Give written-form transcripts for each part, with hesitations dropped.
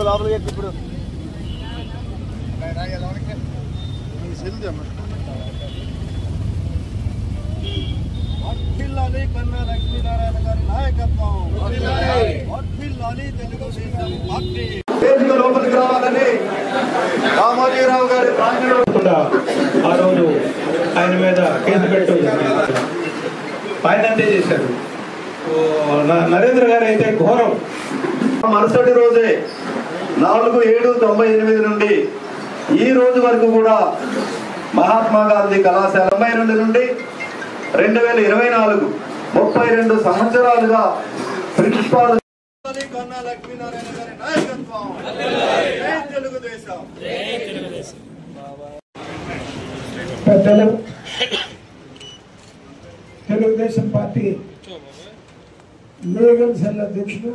లోపలికి ఇప్పుడు వర్ధిల్లాలి కన్నా లక్ష్మీనారాయణ గారి నాయకత్వం, వర్ధిల్లాలి తెలుగుదేశం పార్టీ. లోపలికి రావాలని రామోజీరావు గారి ఆ రోజు ఆయన మీద కేసు పెట్టు ఆయన అంతే చేశారు. నరేంద్ర గారు అయితే ఘోరం. మరుసటి రోజే 4/7/98 నుండి ఈ రోజు వరకు కూడా మహాత్మా గాంధీ కళాశాల 92 నుండి 2024 32 సంవత్సరాలుగా ప్రిన్సిపాల్ కన్నా లక్ష్మీనారాయణ గారి నాయకత్వం, తెలుగుదేశం. పెద్దలు, తెలుగుదేశం పార్టీ లీగల్ సెల్ అధ్యక్షుడు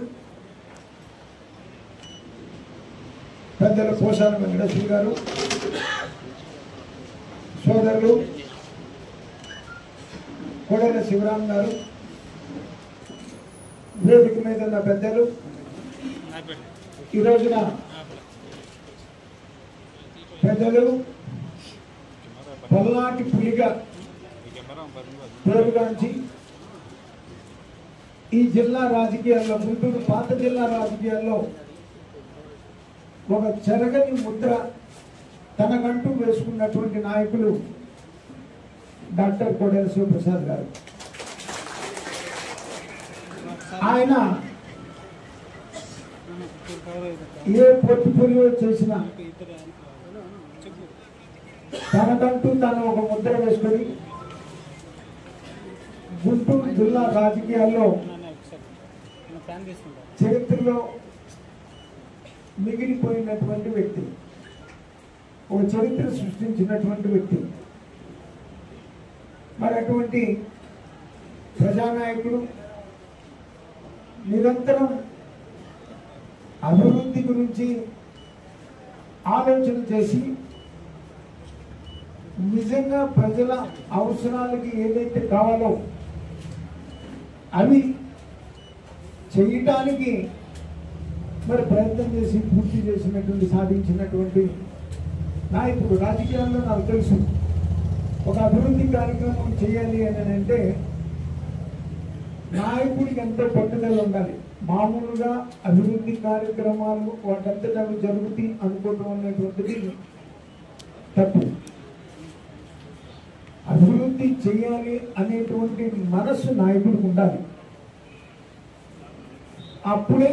పెద్దలు పోసాని వెంకటేశ్వర గారు, సోదరులు కోడెల శివరాం గారు, వేదిక మీద ఉన్న పెద్దలు, ఈ రోజున పెద్దలు పల్నాటి పులిగా పేరుగాంచి ఈ జిల్లా రాజకీయాల్లో, గుంటూరు పాత జిల్లా రాజకీయాల్లో ఒక చెరగని ముద్ర తనకంటూ వేసుకున్నటువంటి నాయకులు డాక్టర్ కోడెల శివప్రసాద్ గారు. ఆయన ఏ పోర్ట్ఫోలియో చేసినా తనకంటూ తను ఒక ముద్ర వేసుకొని గుంటూరు జిల్లా రాజకీయాల్లో చరిత్రలో మిగిలిపోయినటువంటి వ్యక్తి, ఒక చరిత్ర సృష్టించినటువంటి వ్యక్తి. మరి అటువంటి ప్రజానాయకుడు నిరంతరం అభివృద్ధి గురించి ఆలోచన చేసి నిజంగా ప్రజల అవసరాలకి ఏదైతే కావాలో అవి చేయటానికి మరి ప్రయత్నం చేసి పూర్తి చేసినటువంటి, సాధించినటువంటి నాయకుడు. రాజకీయాల్లో నాకు తెలుసు, ఒక అభివృద్ధి కార్యక్రమం చేయాలి అని అంటే నాయకుడికి ఎంతో పట్టుదల ఉండాలి. మామూలుగా అభివృద్ధి కార్యక్రమాలు వాటంతటా అవి జరుగుతాయి అనుకోవటం అనేటువంటిది తప్పు. అభివృద్ధి చేయాలి అనేటువంటి మనస్సు నాయకుడికి ఉండాలి. అప్పుడే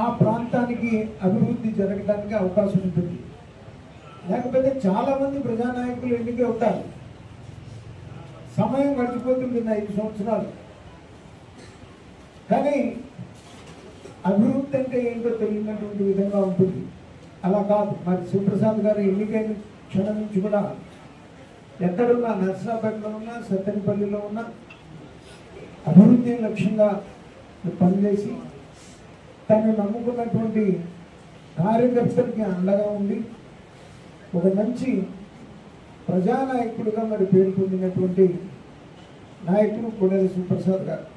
ఆ ప్రాంతానికి అభివృద్ధి జరగడానికి అవకాశం ఉంటుంది. లేకపోతే చాలా మంది ప్రజానాయకులు ఎన్నిక అవుతారు, సమయం గడిచిపోతుంది 5 సంవత్సరాలు, కానీ అభివృద్ధి అంటే ఏంటో తెలియనటువంటి విధంగా ఉంటుంది. అలా కాదు. మరి శివప్రసాద్ గారు ఎన్నికైన క్షణం నుంచి కూడా ఎక్కడున్నా, నర్సరాపేటలో ఉన్నా, సత్తెనపల్లిలో ఉన్నా అభివృద్ధి లక్ష్యంగా పనిచేసి తను నమ్ముకున్నటువంటి కార్యకర్తలకి అండగా ఉండి ఒక మంచి ప్రజానాయకుడిగా మరి పేరు పొందినటువంటి నాయకుడు కోడెల శివప్రసాద్ గారు.